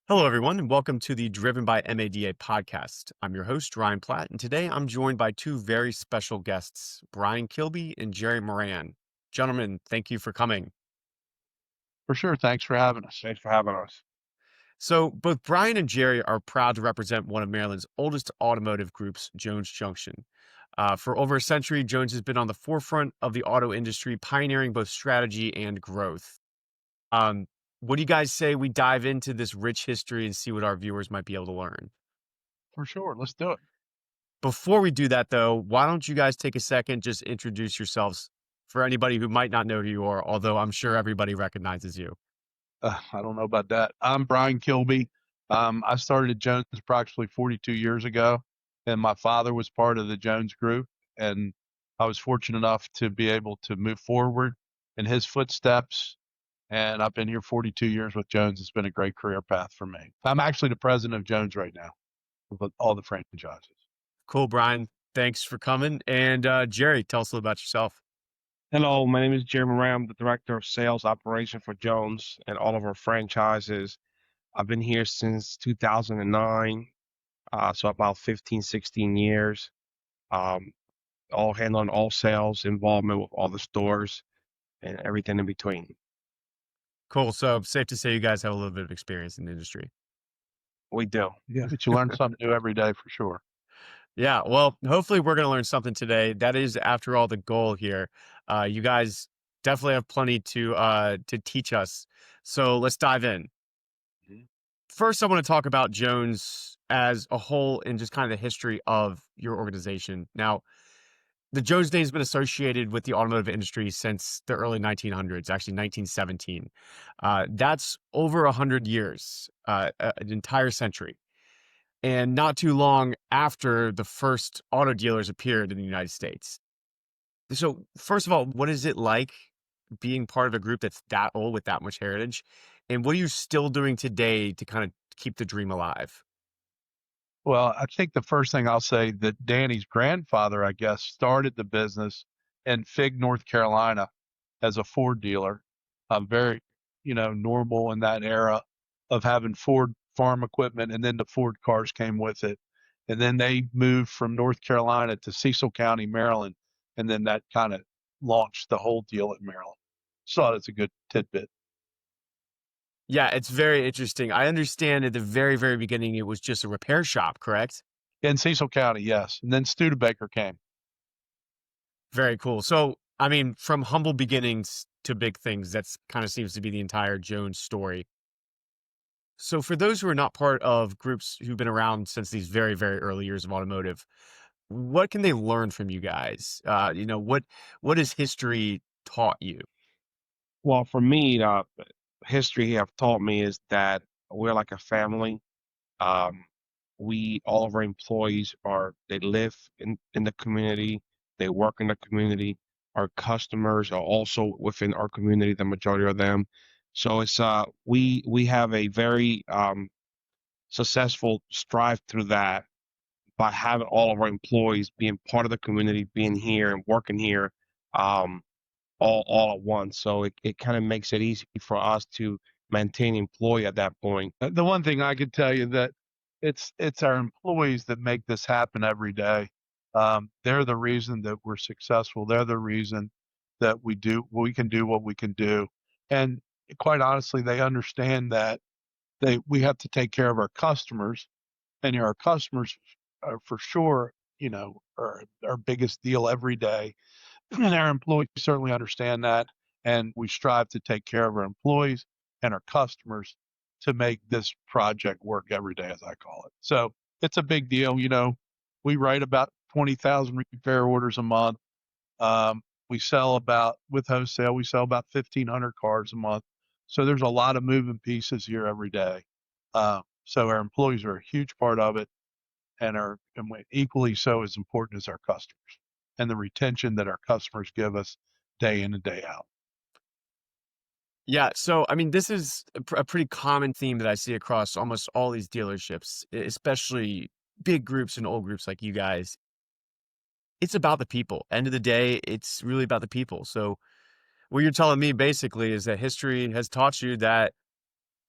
Hello, everyone, and welcome to the Driven by MADA podcast. I'm your host, Ryan Platt, and today I'm joined by two very special guests, Bryan Kilby and Jheury Moran. Gentlemen, thank you for coming. For sure. Thanks for having us. Thanks for having us. So, both Bryan and Jheury are proud to represent one of Maryland's oldest automotive groups, Jones Junction. For over a century, Jones has been on the forefront of the auto industry, pioneering both strategy and growth. Um, what do you guys say we dive into this rich history and see what our viewers might be able to learn? For sure. Let's do it. Before we do that, though, why don't you guys take a second, just introduce yourselves for anybody who might not know who you are, although I'm sure everybody recognizes you. I don't know about that. I'm Bryan Kilby. I started at Jones approximately 42 years ago, and my father was part of the Jones group. And I was fortunate enough to be able to move forward in his footsteps. And I've been here 42 years with Jones. It's been a great career path for me. I'm actually the president of Jones right now with all the franchises. Cool, Bryan. Thanks for coming. And Jheury, tell us a little about yourself. Hello, my name is Jheury Moran. I'm the Director of Sales Operation for Jones and all of our franchises. I've been here since 2009, so about 15, 16 years. Um, all handling all sales, involvement with all the stores and everything in between. Cool. So, safe to say you guys have a little bit of experience in the industry. We do. Yeah, but you learn something new every day for sure. Yeah. Well, hopefully, we're going to learn something today. That is, after all, the goal here. You guys definitely have plenty to teach us. So, let's dive in. Mhm. First, I want to talk about Jones as a whole and just kind of the history of your organization. Now, the Jones name has been associated with the automotive industry since the early 1900s, actually 1917. That's over 100 years, an entire century. And not too long after the first auto dealers appeared in the United States. So, first of all, what is it like being part of a group that's that old with that much heritage? And what are you still doing today to kind of keep the dream alive? Well, I think the first thing I'll say that Danny's grandfather, I guess, started the business in Fig, North Carolina as a Ford dealer. Very, normal in that era of having Ford farm equipment, and then the Ford cars came with it. And then they moved from North Carolina to Cecil County, Maryland, and then that kind of launched the whole deal at Maryland. So that's a good tidbit. Yeah, it's very interesting. I understand at the very, very beginning, it was just a repair shop, correct? In Cecil County, yes. And then Studebaker came. Very cool. So, I mean, from humble beginnings to big things, that's kind of seems to be the entire Jones story. So, for those who are not part of groups who've been around since these very, very early years of automotive, what can they learn from you guys? What has history taught you? Well, for me, history have taught me is that we're like a family. Um, all of our employees they live in the community, they work in the community. Our customers are also within our community, the majority of them. So we have a very successful strive through that by having all of our employees being part of the community, being here and working here. Um, all at once. So it kind of makes it easy for us to maintain employee at that point. The one thing I could tell you that it's our employees that make this happen every day. They're the reason that we're successful. They're the reason that we can do what we can do. And quite honestly, they understand that we have to take care of our customers, and our customers are for sure, are our biggest deal every day. And our employees certainly understand that. And we strive to take care of our employees and our customers to make this project work every day, as I call it. So it's a big deal. We write about 20,000 repair orders a month. With wholesale, we sell about 1,500 cars a month. So there's a lot of moving pieces here every day. So our employees are a huge part of it, and equally so as important as our customers and the retention that our customers give us day in and day out. Yeah, so I mean, this is a pretty common theme that I see across almost all these dealerships, especially big groups and old groups like you guys. It's about the people. End of the day, it's really about the people. So, what you're telling me basically is that history has taught you that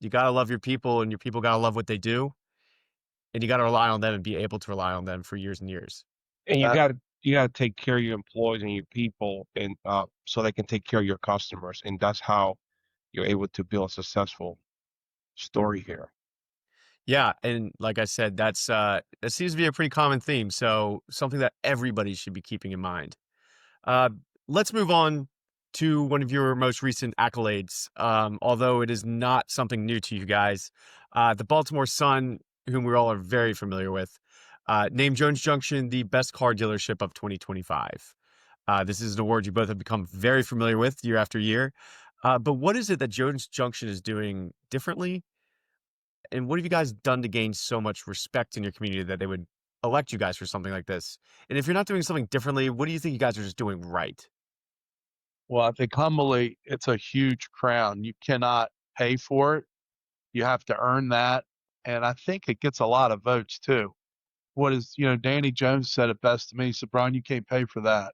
You got to love your people, and your people got to love what they do, and you got to rely on them and be able to rely on them for years and years. And Uh, you gotta take care of your employees and your people, and so they can take care of your customers, and that's how you're able to build a successful story here. Yeah, and like I said, that seems to be a pretty common theme. So something that everybody should be keeping in mind. Uh, let's move on to one of your most recent accolades. Although it is not something new to you guys, the Baltimore Sun, whom we all are very familiar with, named Jones Junction the best car dealership of 2025. This is an award you both have become very familiar with year after year. But what is it that Jones Junction is doing differently? And what have you guys done to gain so much respect in your community that they would elect you guys for something like this? And if you're not doing something differently, what do you think you guys are just doing right? well, I think humbly, it's a huge crown. You cannot pay for it. You have to earn that. And I think it gets a lot of votes too. Danny Jones said it best to me. He said, Brian, you can't pay for that.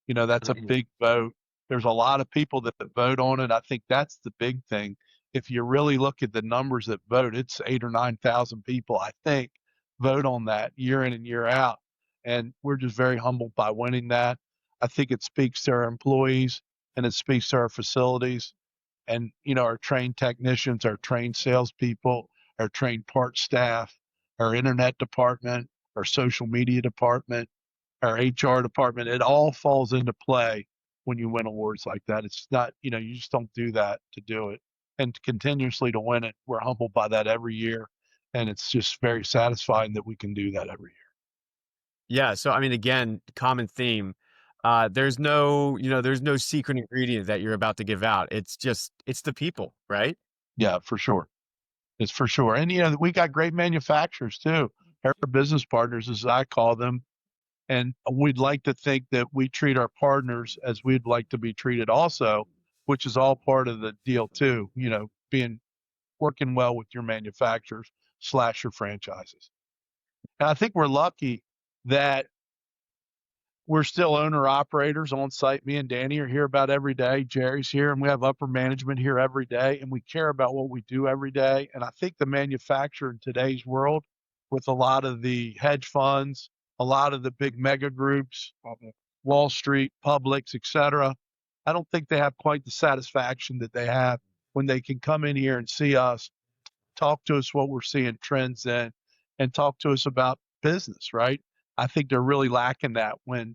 That's a big vote. There's a lot of people that vote on it. I think that's the big thing. If you really look at the numbers that vote, it's 8 or 9,000 people, I think, vote on that year in and year out. And we're just very humbled by winning that. I think it speaks to our employees and it speaks to our facilities and our trained technicians, our trained salespeople, our trained parts staff, our internet department, our social media department, our HR department. It all falls into play when you win awards like that. It's not, you just don't do that to do it. And continuously to win it, we're humbled by that every year. And it's just very satisfying that we can do that every year. Yeah. So, I mean, again, common theme. There's no secret ingredient that you're about to give out. It's the people, right? Yeah, for sure. It's for sure. And, we got great manufacturers too. Our business partners, as I call them, and we'd like to think that we treat our partners as we'd like to be treated also, which is all part of the deal too, working well with your manufacturers / your franchises. And I think we're lucky that we're still owner operators on site. Me and Danny are here about every day. Jerry's here, and we have upper management here every day, and we care about what we do every day. And I think the manufacturer in today's world, with a lot of the hedge funds, a lot of the big mega groups, Wall Street, Publix, etc., I don't think they have quite the satisfaction that they have when they can come in here and see us, talk to us what we're seeing trends in, and talk to us about business, right? I think they're really lacking that when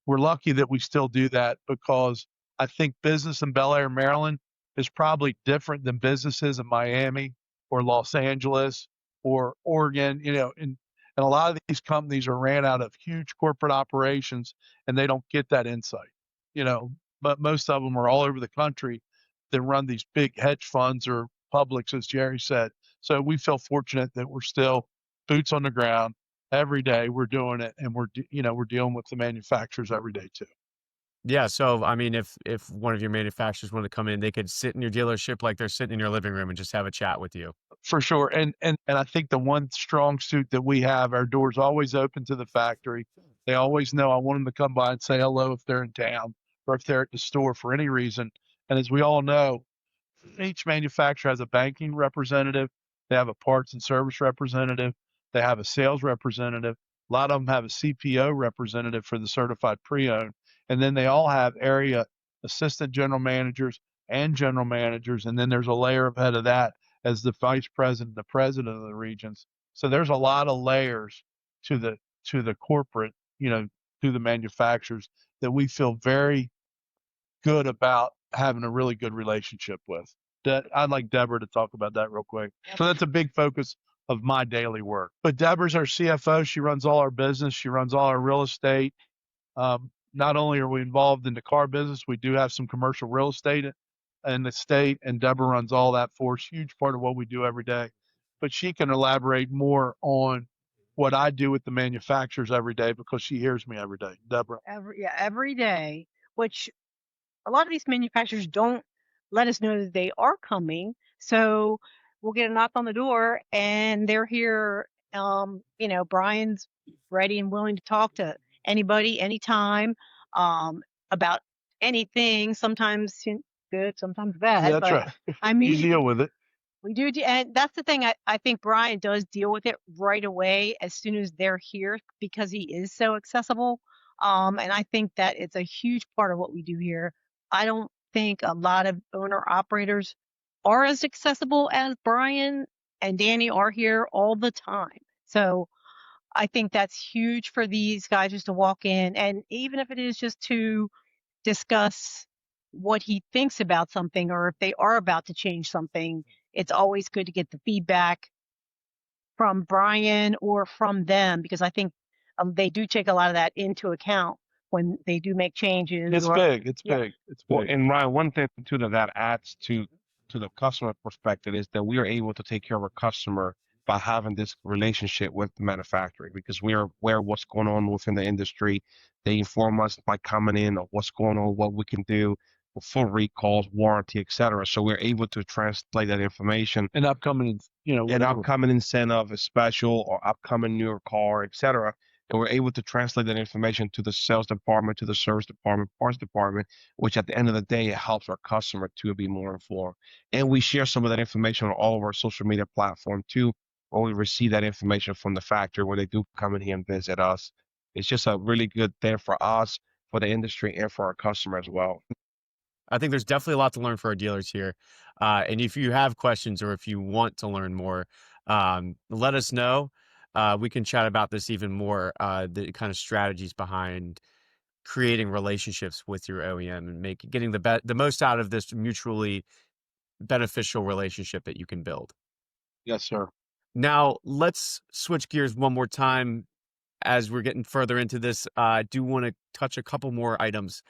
we're lucky that we still do that because I think business in Bel Air, Maryland is probably different than businesses in Miami or Los Angeles or Oregon, and a lot of these companies are ran out of huge corporate operations and they don't get that insight, you know, but most of them are all over the country that run these big hedge funds or publics, as Jerry said. So we feel fortunate that we're still boots on the ground every day. We're doing it, and we're dealing with the manufacturers every day too. Yeah. So, I mean, if one of your manufacturers wanted to come in, they could sit in your dealership like they're sitting in your living room and just have a chat with you. For sure. And I think the one strong suit that we have, our doors always open to the factory. They always know I want them to come by and say hello if they're in town or if they're at the store for any reason. And as we all know, each manufacturer has a banking representative, they have a parts and service representative, they have a sales representative. A lot of them have a CPO representative for the certified pre-owned, and then they all have area assistant general managers and general managers, and then there's a layer ahead of that as the vice president, the president of the regions. So there's a lot of layers to the corporate, to the manufacturers that we feel very good about having a really good relationship with. I'd like Deborah to talk about that real quick. So that's a big focus of my daily work. But Deborah's our CFO. She runs all our business. She runs all our real estate. Not only are we involved in the car business, we do have some commercial real estate in the state, and Deborah runs all that for us. Huge part of what we do every day. But she can elaborate more on what I do with the manufacturers every day because she hears me every day. Deborah. Every day, which a lot of these manufacturers don't let us know that they are coming. So we'll get a knock on the door and they're here. Brian's ready and willing to talk to anybody, anytime, about anything, sometimes good, sometimes bad. Yeah, that's but right. I You mean, deal with it. We do, and that's the thing. I think Bryan does deal with it right away as soon as they're here because he is so accessible. And I think that it's a huge part of what we do here. I don't think a lot of owner operators are as accessible as Bryan and Danny are here all the time. So I think that's huge for these guys just to walk in, and even if it is just to discuss what he thinks about something or if they are about to change something, it's always good to get the feedback from Bryan or from them because I think they do take a lot of that into account when they do make changes. It's or big. It's yeah, big. It's Well, big. and Ryan, one thing too that adds to the customer perspective is that we are able to take care of our customer by having this relationship with the manufacturer because we are aware of what's going on within the industry. They inform us by coming in of what's going on, what we can do for recalls, warranty, etc. So we're able to translate that information And upcoming, an whatever. upcoming incentive, a special, or upcoming newer car, etc. And we're able to translate that information to the sales department, to the service department, parts department, which at the end of the day, it helps our customer to be more informed. And we share some of that information on all of our social media platform too, where we receive that information from the factory where they do come in here and visit us. It's just a really good thing for us, for the industry, and for our customer as well. I think there's definitely a lot to learn for our dealers here. And if you have questions or if you want to learn more, let us know. We can chat about this even more, the kind of strategies behind creating relationships with your OEM and getting the most out of this mutually beneficial relationship that you can build. Yes, sir. Now, let's switch gears one more time as we're getting further into this. I do want to touch a couple more items.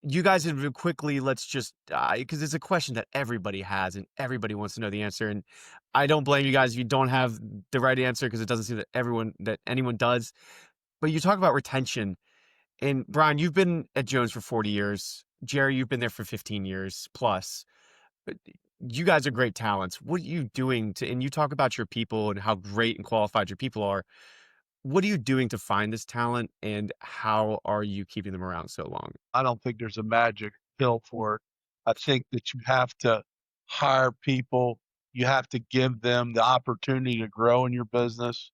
You guys have been quickly, let's just, because it's a question that everybody has and everybody wants to know the answer. And I don't blame you guys if you don't have the right answer because it doesn't seem that anyone does. But you talk about retention. And Bryan, you've been at Jones for 40 years. Jheury, you've been there for 15 years plus. But you guys are great talents. What are you doing and you talk about your people and how great and qualified your people are. What are you doing to find this talent and how are you keeping them around so long? I don't think there's a magic pill for it. I think that you have to hire people. You have to give them the opportunity to grow in your business,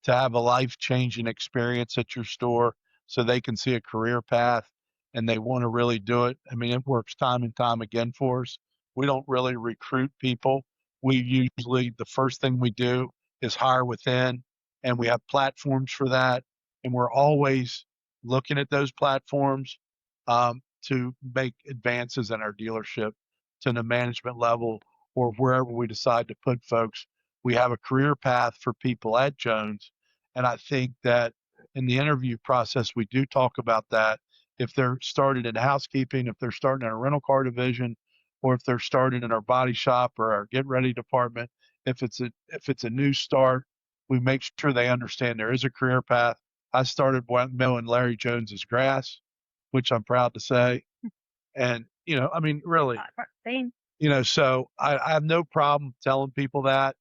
to have a life-changing experience at your store so they can see a career path and they want to really do it. I mean, it works time and time again for us. We don't really recruit people. We usually, the first thing we do is hire within, and we have platforms for that. And we're always looking at those platforms to make advances in our dealership to the management level or wherever we decide to put folks. We have a career path for people at Jones. And I think that in the interview process, we do talk about that. If they're started in housekeeping, if they're starting in a rental car division, or if they're started in our body shop or our get ready department, if it's a new start, we make sure they understand there is a career path. I started mowing Larry Jones's grass, which I'm proud to say. And, I mean, really, same. so I have no problem telling people that.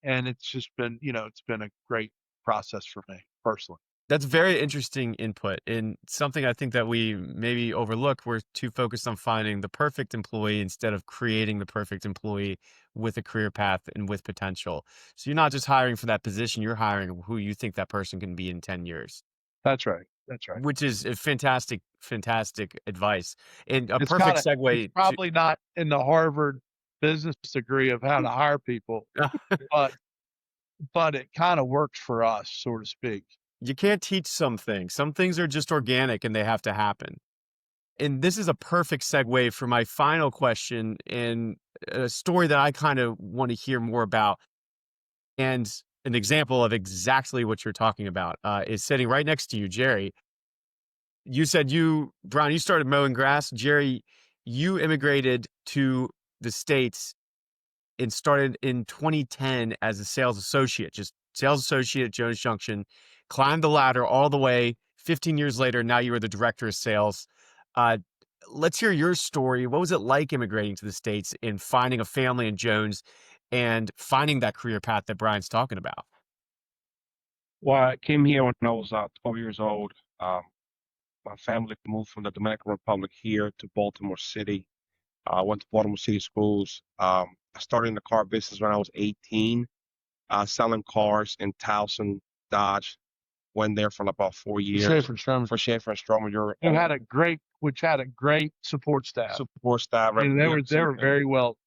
And it's just been, it's been a great process for me personally. That's very interesting input and something I think that we maybe overlook. We're too focused on finding the perfect employee instead of creating the perfect employee with a career path and with potential. So you're not just hiring for that position, you're hiring who you think that person can be in 10 years. That's right. That's right. Which is a fantastic, fantastic advice. And a It's perfect it's segue probably not in the Harvard business degree of how to hire people, but it kind of works for us, so to speak. You can't teach some things. Some things are just organic and they have to happen. And this is a perfect segue for my final question and a story that I kind of want to hear more about. And an example of exactly what you're talking about is sitting right next to you, Jheury. You said Bryan, you started mowing grass. Jheury, you immigrated to the States and started in 2010 as a sales associate, just sales associate at Jones Junction, climbed the ladder all the way. 15 years later, now you are the director of sales. Uh, let's hear your story. What was it like immigrating to the States and finding a family in Jones and finding that career path that Bryan's talking about? Well, I came here when I was 12 years old. My family moved from the Dominican Republic here to Baltimore City. I went to Baltimore City schools. I started in the car business when I was 18, selling cars in Towson, Dodge. Went there for about 4 years. Schaefer and Stroman, For Schaefer and Stroman, which had a great support staff. support staff. And they were Same thing. very well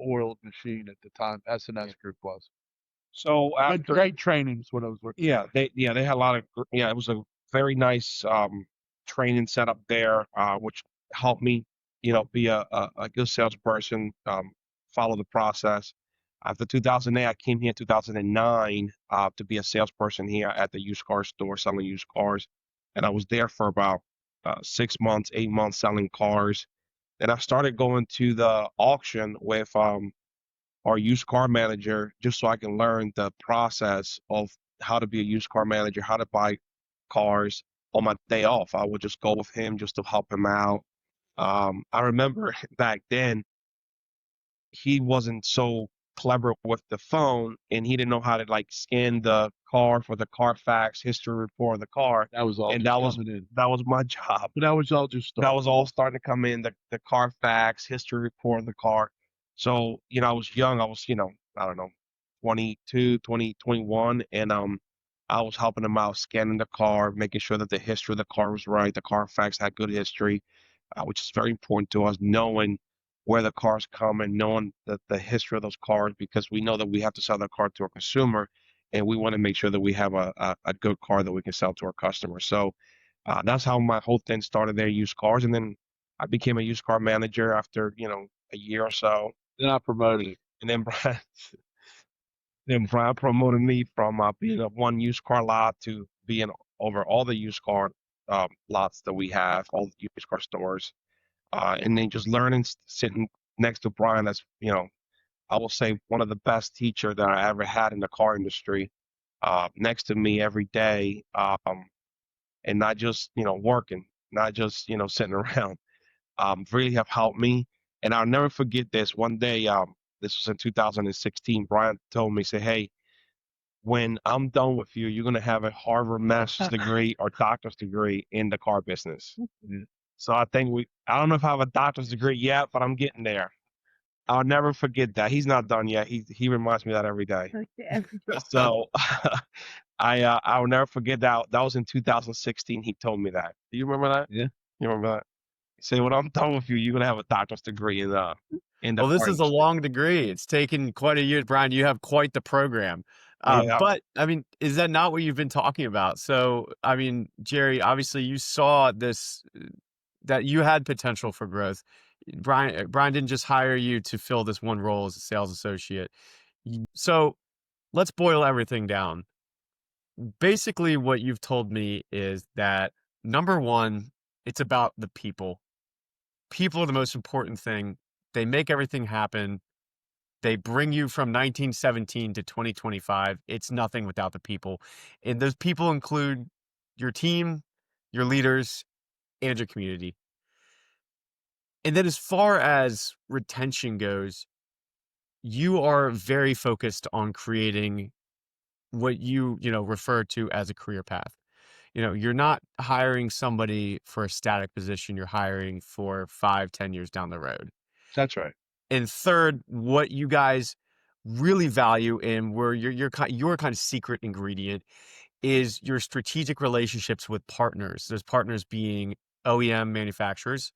oiled machine at the time. S&S Group was. So But after, great training is what I was working. they had a lot of, it was a very nice training setup there, which helped me, be a good salesperson, follow the process. After 2008, I came here in 2009 to be a salesperson here at the used car store selling used cars. And I was there for about 6 months, 8 months selling cars. Then I started going to the auction with our used car manager just so I can learn the process of how to be a used car manager, how to buy cars on my day off. I would just go with him just to help him out. I remember back then, he wasn't so clever with the phone and he didn't know how to like scan the car for the Carfax history report of the car. That was all. And that was my job. But that was all just That was all starting to come in, the Carfax history report of the car. So, I was young. I was, I don't know, 22, 20, 21. And I was helping him out, scanning the car, making sure that the history of the car was right. The Carfax had good history, which is very important to us, knowing where the cars come and knowing the history of those cars, because we know that we have to sell that car to a consumer and we want to make sure that we have a good car that we can sell to our customers. So that's how my whole thing started there, used cars. And then I became a used car manager after, a year or so. Then I promoted it. And then Brian promoted me from being a one used car lot to being over all the used car lots that we have, all the used car stores. And then just learning, sitting next to Brian, that's, I will say one of the best teacher that I ever had in the car industry, next to me every day, and not just, working, not just, sitting around, really have helped me. And I'll never forget this. One day, this was in 2016, Brian told me, say, hey, when I'm done with you, you're going to have a Harvard master's degree or doctor's degree in the car business. So I don't know if I have a doctor's degree yet, but I'm getting there. I'll never forget that. He's not done yet. He reminds me of that every day. So I'll never forget that. That was in 2016. He told me that. Do you remember that? Yeah. You remember that? He said, when I'm done with you, you're going to have a doctor's degree in the Well, this car is a industry. long degree. It's taken quite a year, Brian. You have quite the program. Yeah. But I mean, is that not what you've been talking about? So, I mean, Jheury, obviously you saw this, that you had potential for growth. Brian didn't just hire you to fill this one role as a sales associate. So let's boil everything down. Basically, what you've told me is that, number one, it's about the people. People are the most important thing. They make everything happen. They bring you from 1917 to 2025. It's nothing without the people. And those people include your team, your leaders, and your community. And then as far as retention goes, you are very focused on creating what you refer to as a career path. You're not hiring somebody for a static position. You're hiring for 5-10 years down the road. That's right. And third, what you guys really value and where your kind of secret ingredient is your strategic relationships with partners. Those partners being OEM manufacturers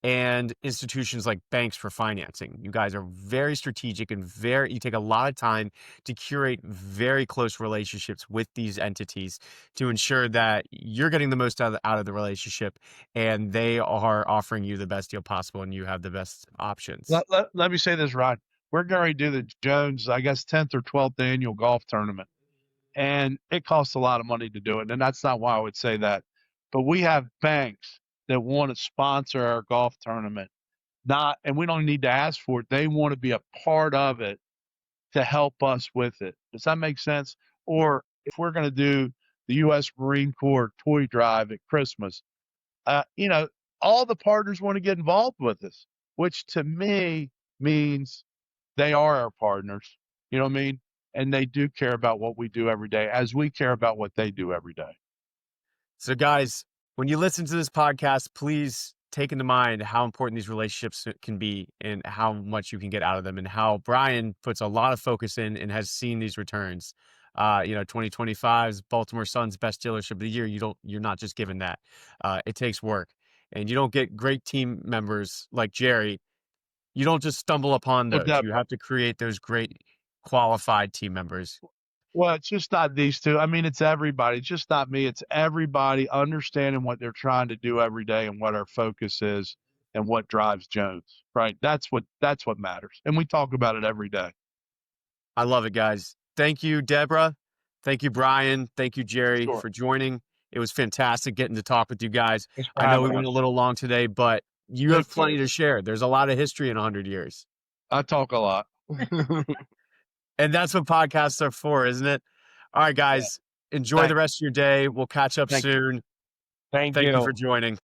and institutions like banks for financing. You guys are very strategic and you take a lot of time to curate very close relationships with these entities to ensure that you're getting the most out of the relationship and they are offering you the best deal possible and you have the best options. Let me say this, Rod. We're going to do the Jones, I guess, 10th or 12th annual golf tournament. And it costs a lot of money to do it. And that's not why I would say that. But we have banks that want to sponsor our golf tournament. And we don't need to ask for it. They want to be a part of it to help us with it. Does that make sense? Or if we're going to do the U.S. Marine Corps toy drive at Christmas, all the partners want to get involved with us, which to me means they are our partners. You know what I mean? And they do care about what we do every day as we care about what they do every day. So guys, when you listen to this podcast, please take into mind how important these relationships can be and how much you can get out of them, and how Bryan puts a lot of focus in and has seen these returns. 2025's Baltimore Sun's best dealership of the year. You're not just given that. It takes work, and you don't get great team members like Jheury. You don't just stumble upon Well, those. You have to create those great qualified team members. Well, it's just not these two. I mean, it's everybody. It's just not me. It's everybody understanding what they're trying to do every day and what our focus is and what drives Jones, right? That's what matters. And we talk about it every day. I love it, guys. Thank you, Deborah. Thank you, Bryan. Thank you, Jheury, Sure. for joining. It was fantastic getting to talk with you guys. Thanks for I know we having went a us. little long today, but you have plenty to share. There's a lot of history in 100 years. I talk a lot. And that's what podcasts are for, isn't it? All right, guys. Enjoy the rest of your day. We'll catch up soon. Thank Thank you. you for joining.